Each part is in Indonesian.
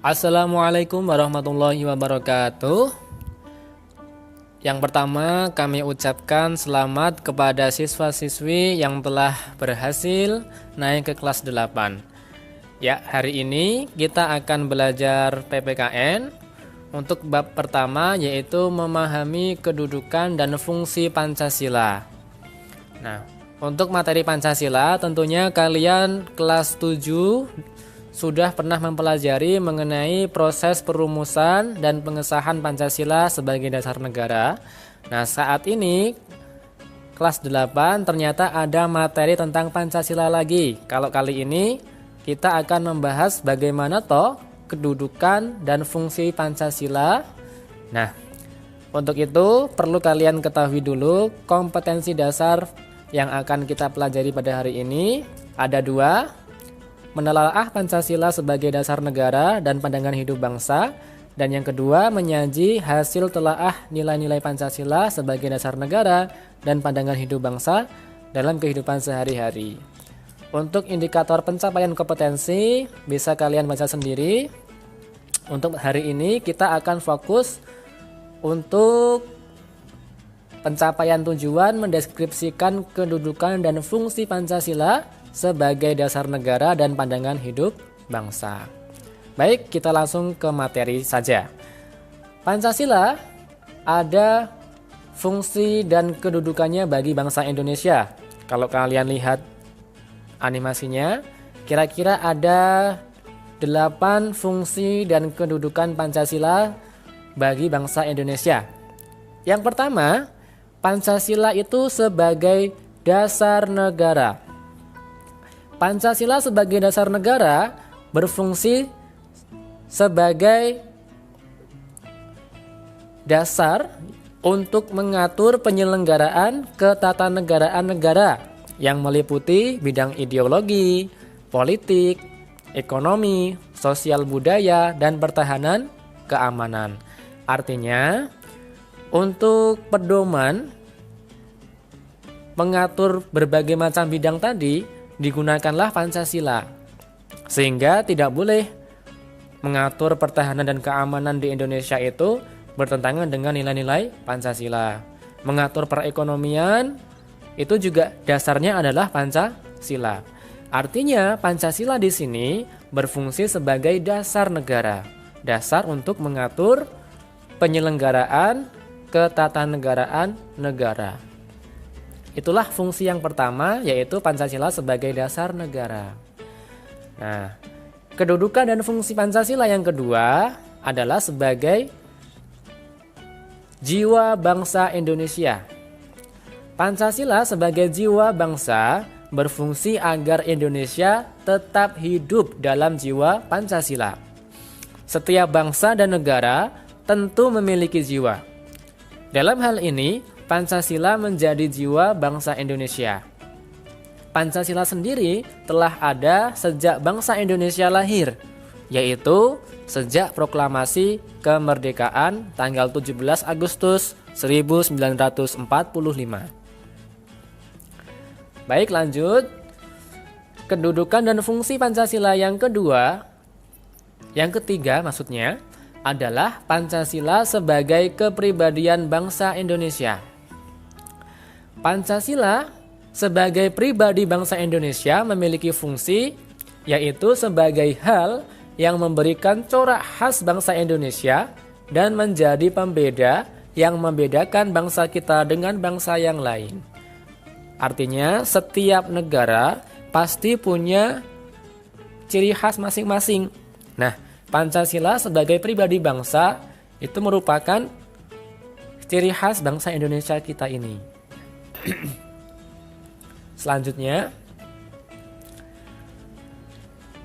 Assalamualaikum warahmatullahi wabarakatuh. Yang pertama kami ucapkan selamat kepada siswa-siswi yang telah berhasil naik ke kelas 8. Ya, hari ini kita akan belajar PPKN untuk bab pertama, yaitu memahami kedudukan dan fungsi Pancasila. Nah, untuk materi Pancasila tentunya kalian kelas 7 sudah pernah mempelajari mengenai proses perumusan dan pengesahan Pancasila sebagai dasar negara. Nah, saat ini kelas 8 ternyata ada materi tentang Pancasila lagi. Kalau kali ini kita akan membahas bagaimana toh kedudukan dan fungsi Pancasila. Nah, untuk itu perlu kalian ketahui dulu kompetensi dasar yang akan kita pelajari pada hari ini. Ada dua: menelaah Pancasila sebagai dasar negara dan pandangan hidup bangsa, dan yang kedua menyaji hasil telaah nilai-nilai Pancasila sebagai dasar negara dan pandangan hidup bangsa dalam kehidupan sehari-hari. Untuk indikator pencapaian kompetensi bisa kalian baca sendiri. Untuk hari ini kita akan fokus untuk pencapaian tujuan mendeskripsikan kedudukan dan fungsi Pancasila sebagai dasar negara dan pandangan hidup bangsa. Baik, kita langsung ke materi saja. Pancasila ada fungsi dan kedudukannya bagi bangsa Indonesia. Kalau kalian lihat animasinya, kira-kira ada 8 fungsi dan kedudukan Pancasila bagi bangsa Indonesia. Yang pertama, Pancasila itu sebagai dasar negara. Pancasila sebagai dasar negara berfungsi sebagai dasar untuk mengatur penyelenggaraan ketatanegaraan negara yang meliputi bidang ideologi, politik, ekonomi, sosial budaya, dan pertahanan keamanan. Artinya, untuk pedoman mengatur berbagai macam bidang tadi digunakanlah Pancasila, sehingga tidak boleh mengatur pertahanan dan keamanan di Indonesia itu bertentangan dengan nilai-nilai Pancasila. Mengatur perekonomian itu juga dasarnya adalah Pancasila. Artinya Pancasila di sini berfungsi sebagai dasar negara, dasar untuk mengatur penyelenggaraan ketatanegaraan negara. Itulah fungsi yang pertama, yaitu Pancasila sebagai dasar negara. Nah, kedudukan dan fungsi Pancasila yang kedua adalah sebagai jiwa bangsa Indonesia. Pancasila sebagai jiwa bangsa berfungsi agar Indonesia tetap hidup dalam jiwa Pancasila. Setiap bangsa dan negara tentu memiliki jiwa. Dalam hal ini, Pancasila menjadi jiwa bangsa Indonesia. Pancasila sendiri telah ada sejak bangsa Indonesia lahir, yaitu sejak proklamasi kemerdekaan tanggal 17 Agustus 1945. Baik, lanjut. Kedudukan dan fungsi Pancasila yang ketiga maksudnya adalah Pancasila sebagai kepribadian bangsa Indonesia. Pancasila sebagai pribadi bangsa Indonesia memiliki fungsi, yaitu sebagai hal yang memberikan corak khas bangsa Indonesia dan menjadi pembeda yang membedakan bangsa kita dengan bangsa yang lain. Artinya, setiap negara pasti punya ciri khas masing-masing. Nah, Pancasila sebagai pribadi bangsa itu merupakan ciri khas bangsa Indonesia kita ini. Selanjutnya,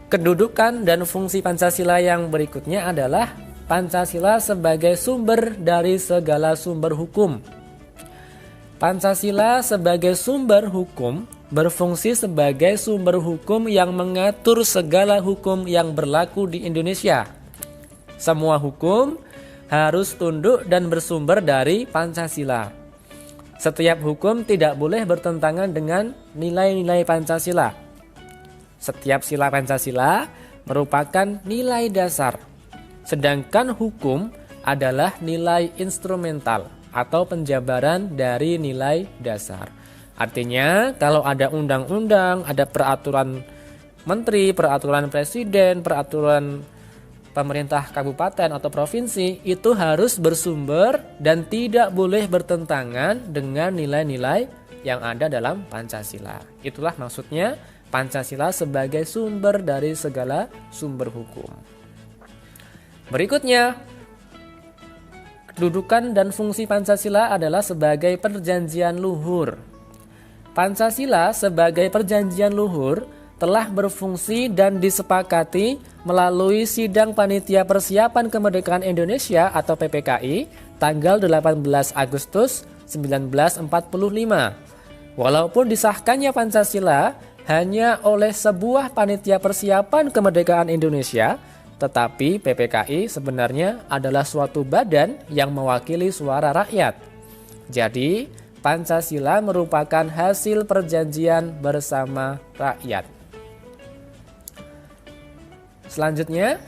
kedudukan dan fungsi Pancasila yang berikutnya adalah Pancasila sebagai sumber dari segala sumber hukum. Pancasila sebagai sumber hukum berfungsi sebagai sumber hukum yang mengatur segala hukum yang berlaku di Indonesia. Semua hukum harus tunduk dan bersumber dari Pancasila. Setiap hukum tidak boleh bertentangan dengan nilai-nilai Pancasila. Setiap sila Pancasila merupakan nilai dasar Sedangkan hukum adalah nilai instrumental atau penjabaran dari nilai dasar. Artinya kalau ada undang-undang, ada peraturan menteri, peraturan presiden, peraturan pemerintah kabupaten atau provinsi, itu harus bersumber dan tidak boleh bertentangan dengan nilai-nilai yang ada dalam Pancasila. Itulah maksudnya Pancasila sebagai sumber dari segala sumber hukum. Berikutnya, kedudukan dan fungsi Pancasila adalah sebagai perjanjian luhur. Pancasila sebagai perjanjian luhur telah berfungsi dan disepakati melalui Sidang Panitia Persiapan Kemerdekaan Indonesia atau PPKI tanggal 18 Agustus 1945. Walaupun disahkannya Pancasila hanya oleh sebuah Panitia Persiapan Kemerdekaan Indonesia, tetapi PPKI sebenarnya adalah suatu badan yang mewakili suara rakyat. Jadi, Pancasila merupakan hasil perjanjian bersama rakyat. Selanjutnya,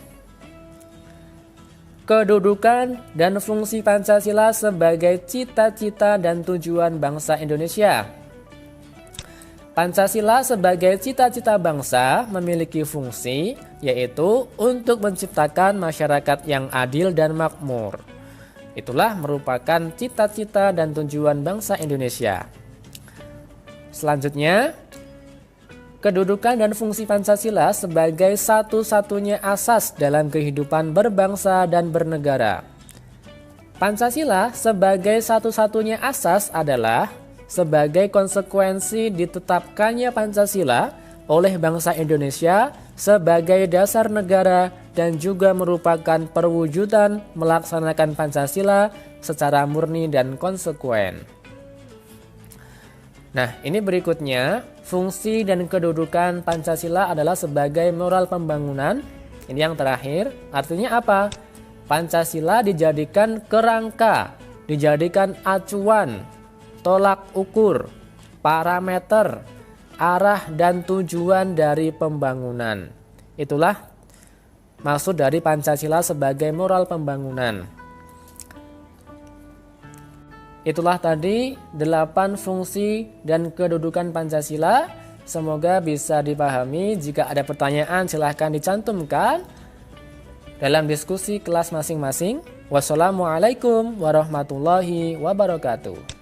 kedudukan dan fungsi Pancasila sebagai cita-cita dan tujuan bangsa Indonesia. Pancasila sebagai cita-cita bangsa memiliki fungsi, yaitu untuk menciptakan masyarakat yang adil dan makmur. Itulah merupakan cita-cita dan tujuan bangsa Indonesia. Selanjutnya, kedudukan dan fungsi Pancasila sebagai satu-satunya asas dalam kehidupan berbangsa dan bernegara. Pancasila sebagai satu-satunya asas adalah sebagai konsekuensi ditetapkannya Pancasila oleh bangsa Indonesia sebagai dasar negara dan juga merupakan perwujudan melaksanakan Pancasila secara murni dan konsekuen. Nah, ini berikutnya, fungsi dan kedudukan Pancasila adalah sebagai moral pembangunan. Ini yang terakhir, artinya apa? Pancasila dijadikan kerangka, dijadikan acuan, tolak ukur, parameter, arah dan tujuan dari pembangunan. Itulah maksud dari Pancasila sebagai moral pembangunan. Itulah tadi 8 fungsi dan kedudukan Pancasila. Semoga bisa dipahami. Jika ada pertanyaan silahkan dicantumkan dalam diskusi kelas masing-masing. Wassalamualaikum warahmatullahi wabarakatuh.